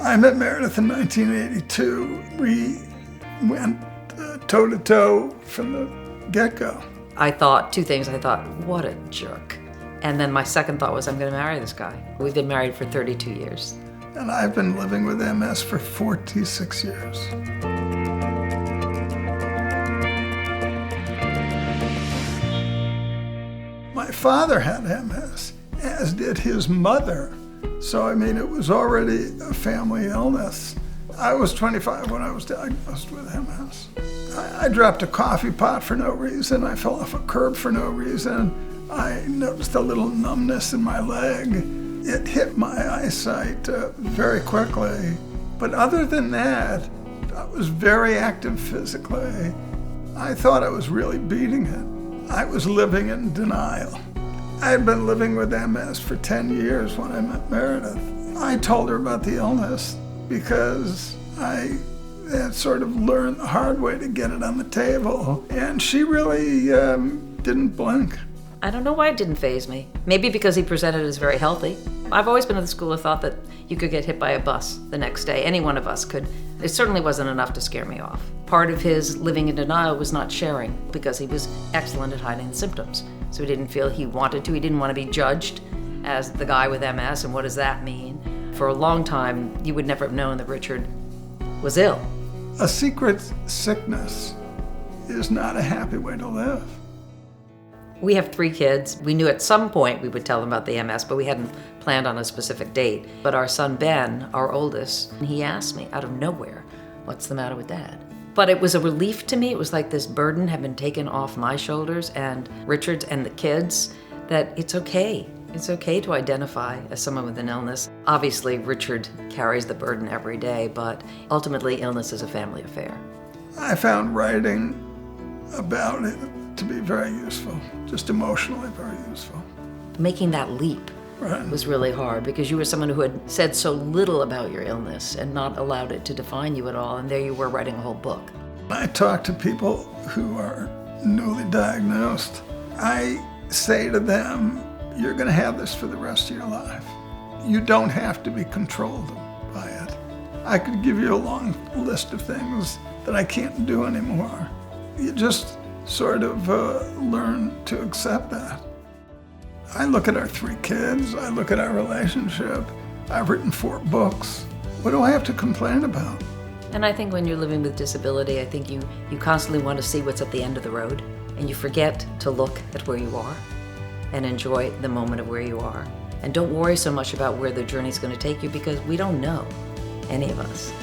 I met Meredith in 1982. We went toe-to-toe from the get-go. I thought two things. I thought, what a jerk. And then my second thought was, I'm going to marry this guy. We've been married for 32 years. And I've been living with MS for 46 years. My father had MS, as did his mother. So, I mean, it was already a family illness. I was 25 when I was diagnosed with MS. I dropped a coffee pot for no reason. I fell off a curb for no reason. I noticed a little numbness in my leg. It hit my eyesight very quickly. But other than that, I was very active physically. I thought I was really beating it. I was living in denial. I had been living with MS for 10 years when I met Meredith. I told her about the illness because I had sort of learned the hard way to get it on the table. And she really didn't blink. I don't know why it didn't faze me. Maybe because he presented as very healthy. I've always been of the school of thought that you could get hit by a bus the next day. Any one of us could. It certainly wasn't enough to scare me off. Part of his living in denial was not sharing because he was excellent at hiding the symptoms. So he didn't feel he wanted to. He didn't want to be judged as the guy with MS, and what does that mean? For a long time, you would never have known that Richard was ill. A secret sickness is not a happy way to live. We have 3 kids. We knew at some point we would tell them about the MS, but we hadn't planned on a specific date. But our son Ben, our oldest, he asked me out of nowhere, "What's the matter with Dad?" But it was a relief to me. It was like this burden had been taken off my shoulders and Richard's and the kids, that it's okay. It's okay to identify as someone with an illness. Obviously, Richard carries the burden every day, but ultimately illness is a family affair. I found writing about it to be very useful, just emotionally very useful. Making that leap was really hard because you were someone who had said so little about your illness and not allowed it to define you at all, and there you were writing a whole book. I talk to people who are newly diagnosed. I say to them, you're going to have this for the rest of your life. You don't have to be controlled by it. I could give you a long list of things that I can't do anymore. You just sort of learn to accept that. I look at our 3 kids, I look at our relationship. I've written 4 books. What do I have to complain about? And I think when you're living with disability, I think you constantly want to see what's at the end of the road, and you forget to look at where you are and enjoy the moment of where you are. And don't worry so much about where the journey's going to take you, because we don't know, any of us.